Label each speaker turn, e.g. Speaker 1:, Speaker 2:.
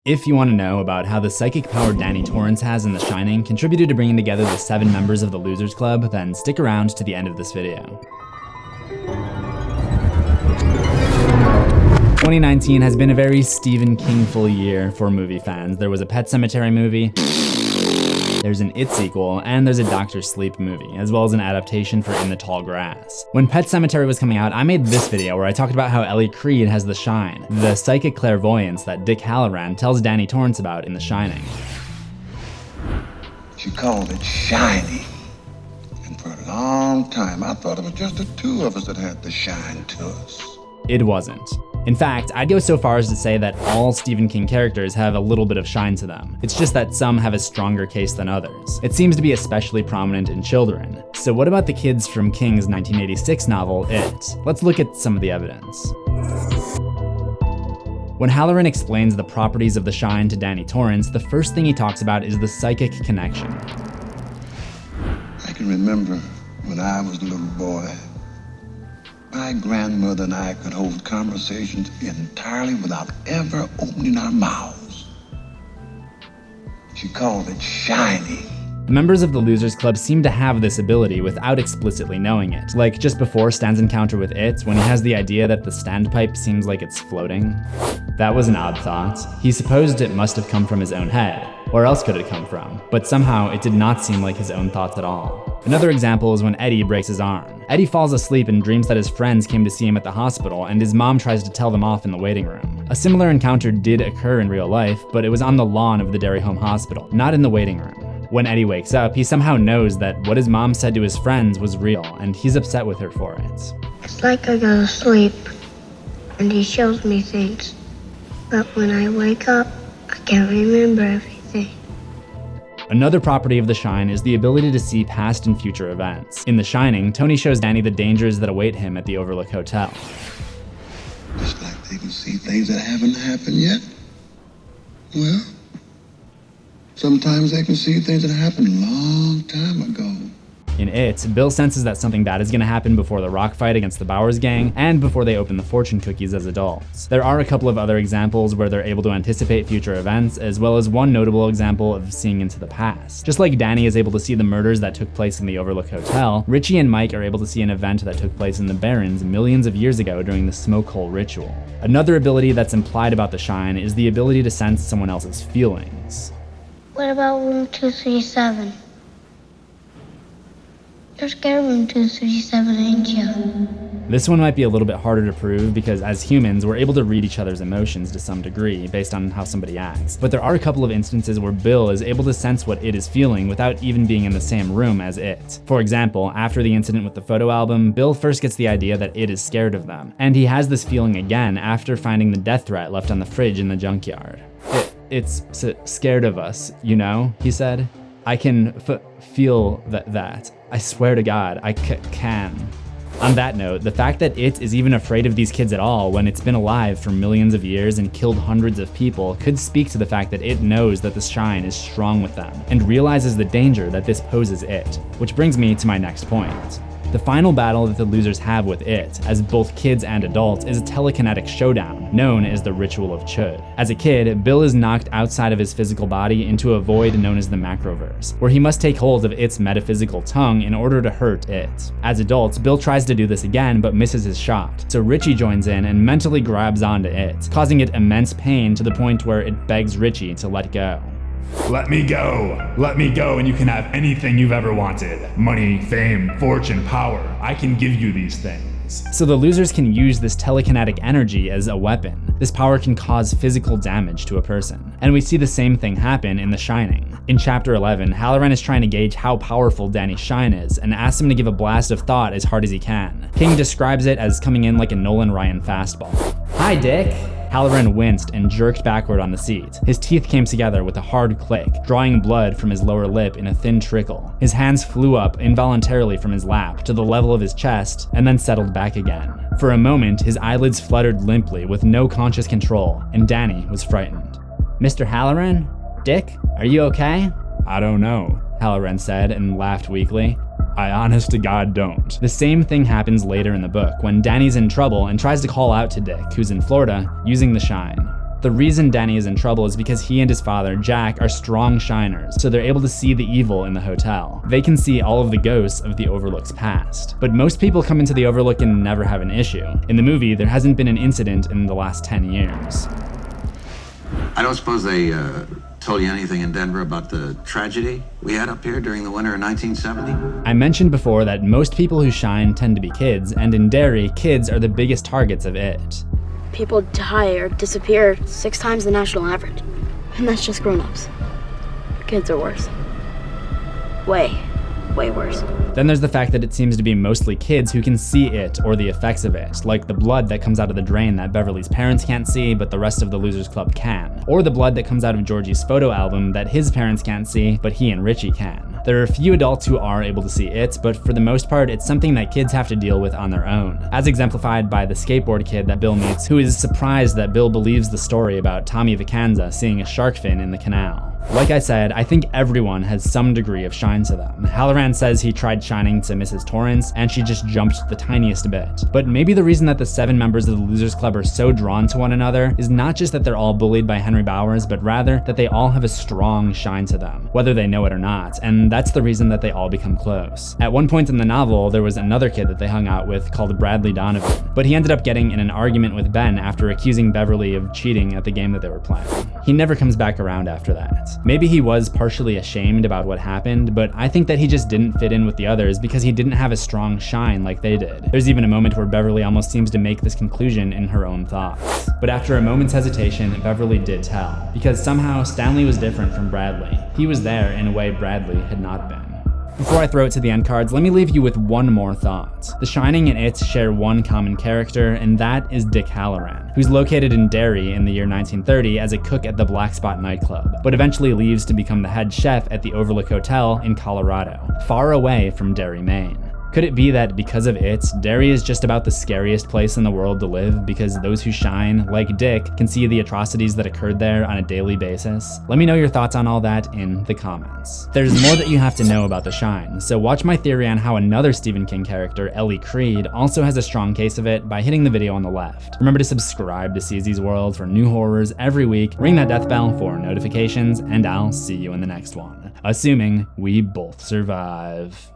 Speaker 1: If you want to know about how the psychic power Danny Torrance has in The Shining contributed to bringing together the 7 members of the Losers Club, then stick around to the end of this video. 2019 has been a very Stephen King-ful year for movie fans. There was a Pet Sematary movie, there's an It sequel, and there's a Dr. Sleep movie, as well as an adaptation for In the Tall Grass. When Pet Sematary was coming out, I made this video where I talked about how Ellie Creed has the Shine, the psychic clairvoyance that Dick Halloran tells Danny Torrance about in The Shining.
Speaker 2: She called it shiny. And for a long time, I thought it was just the two of us that had the shine to us.
Speaker 1: It wasn't. In fact, I'd go so far as to say that all Stephen King characters have a little bit of shine to them. It's just that some have a stronger case than others. It seems to be especially prominent in children. So what about the kids from King's 1986 novel, It? Let's look at some of the evidence. When Halloran explains the properties of the shine to Danny Torrance, the first thing he talks about is the psychic connection.
Speaker 2: I can remember when I was a little boy, my grandmother and I could hold conversations entirely without ever opening our mouths. She called it shiny.
Speaker 1: The members of the Losers Club seem to have this ability without explicitly knowing it. Like just before Stan's encounter with It, when he has the idea that the standpipe seems like it's floating. That was an odd thought. He supposed it must have come from his own head. Where else could it come from? But somehow it did not seem like his own thoughts at all. Another example is when Eddie breaks his arm. Eddie falls asleep and dreams that his friends came to see him at the hospital, and his mom tries to tell them off in the waiting room. A similar encounter did occur in real life, but it was on the lawn of the Derry Home Hospital, not in the waiting room. When Eddie wakes up, he somehow knows that what his mom said to his friends was real, and he's upset with her for it.
Speaker 3: It's like I go to sleep, and he shows me things. But when I wake up, I can't remember everything.
Speaker 1: Another property of the Shine is the ability to see past and future events. In The Shining, Tony shows Danny the dangers that await him at the Overlook Hotel.
Speaker 2: Just like they can see things that haven't happened yet. Well, sometimes they can see things that happened a long time ago.
Speaker 1: In It, Bill senses that something bad is going to happen before the rock fight against the Bowers gang, and before they open the fortune cookies as adults. There are a couple of other examples where they're able to anticipate future events, as well as one notable example of seeing into the past. Just like Danny is able to see the murders that took place in the Overlook Hotel, Richie and Mike are able to see an event that took place in the Barrens millions of years ago during the smoke hole ritual. Another ability that's implied about the Shine is the ability to sense someone else's feelings.
Speaker 3: What about room 237? You're scared of room 237, ain't you?
Speaker 1: This one might be a little bit harder to prove because as humans, we're able to read each other's emotions to some degree based on how somebody acts. But there are a couple of instances where Bill is able to sense what It is feeling without even being in the same room as It. For example, after the incident with the photo album, Bill first gets the idea that It is scared of them. And he has this feeling again after finding the death threat left on the fridge in the junkyard. It's scared of us, you know, he said. I can feel that. I swear to God, I can. On that note, the fact that It is even afraid of these kids at all when it's been alive for millions of years and killed hundreds of people could speak to the fact that It knows that the Shine is strong with them and realizes the danger that this poses It. Which brings me to my next point. The final battle that the losers have with It, as both kids and adults, is a telekinetic showdown, known as the Ritual of Chud. As a kid, Bill is knocked outside of his physical body into a void known as the Macroverse, where he must take hold of It's metaphysical tongue in order to hurt It. As adults, Bill tries to do this again, but misses his shot, so Richie joins in and mentally grabs onto It, causing it immense pain to the point where it begs Richie to let go.
Speaker 4: Let me go, and you can have anything you've ever wanted. Money, fame, fortune, power. I can give you these things.
Speaker 1: So the losers can use this telekinetic energy as a weapon. This power can cause physical damage to a person. And we see the same thing happen in The Shining. In chapter 11, Halloran is trying to gauge how powerful Danny's shine is and asks him to give a blast of thought as hard as he can. King describes it as coming in like a Nolan Ryan fastball. Hi, Dick. Halloran winced and jerked backward on the seat. His teeth came together with a hard click, drawing blood from his lower lip in a thin trickle. His hands flew up involuntarily from his lap to the level of his chest and then settled back again. For a moment, his eyelids fluttered limply with no conscious control, and Danny was frightened. Mr. Halloran? Dick? Are you okay?
Speaker 4: I don't know,
Speaker 1: Halloran said and laughed weakly. I honest to God don't. The same thing happens later in the book when Danny's in trouble and tries to call out to Dick, who's in Florida, using the Shine. The reason Danny is in trouble is because he and his father, Jack, are strong shiners, so they're able to see the evil in the hotel. They can see all of the ghosts of the Overlook's past. But most people come into the Overlook and never have an issue. In the movie, there hasn't been an incident in the last 10 years.
Speaker 5: I don't suppose they told you anything in Denver about the tragedy we had up here during the winter of 1970?
Speaker 1: I mentioned before that most people who shine tend to be kids, and in Derry, kids are the biggest targets of it.
Speaker 6: People die or disappear 6 times the national average. And that's just grown-ups. Kids are worse. Way worse.
Speaker 1: Then there's the fact that it seems to be mostly kids who can see it or the effects of it, like the blood that comes out of the drain that Beverly's parents can't see but the rest of the Losers Club can, or the blood that comes out of Georgie's photo album that his parents can't see but he and Richie can. There are a few adults who are able to see it, but for the most part it's something that kids have to deal with on their own, as exemplified by the skateboard kid that Bill meets, who is surprised that Bill believes the story about Tommy Vacanza seeing a shark fin in the canal. Like I said, I think everyone has some degree of shine to them. Halloran says he tried shining to Mrs. Torrance, and she just jumped the tiniest bit. But maybe the reason that the 7 members of the Losers Club are so drawn to one another is not just that they're all bullied by Henry Bowers, but rather that they all have a strong shine to them, whether they know it or not, and that's the reason that they all become close. At one point in the novel, there was another kid that they hung out with called Bradley Donovan, but he ended up getting in an argument with Ben after accusing Beverly of cheating at the game that they were playing. He never comes back around after that. Maybe he was partially ashamed about what happened, but I think that he just didn't fit in with the others because he didn't have a strong shine like they did. There's even a moment where Beverly almost seems to make this conclusion in her own thoughts. But after a moment's hesitation, Beverly did tell, because somehow Stanley was different from Bradley. He was there in a way Bradley had not been. Before I throw it to the end cards, let me leave you with one more thought. The Shining and It share one common character, and that is Dick Halloran, who's located in Derry in the year 1930 as a cook at the Black Spot nightclub, but eventually leaves to become the head chef at the Overlook Hotel in Colorado, far away from Derry, Maine. Could it be that because of it, Derry is just about the scariest place in the world to live because those who shine, like Dick, can see the atrocities that occurred there on a daily basis? Let me know your thoughts on all that in the comments. There's more that you have to know about the shine, so watch my theory on how another Stephen King character, Ellie Creed, also has a strong case of it by hitting the video on the left. Remember to subscribe to CZsWorld for new horrors every week, ring that death bell for notifications, and I'll see you in the next one. Assuming we both survive.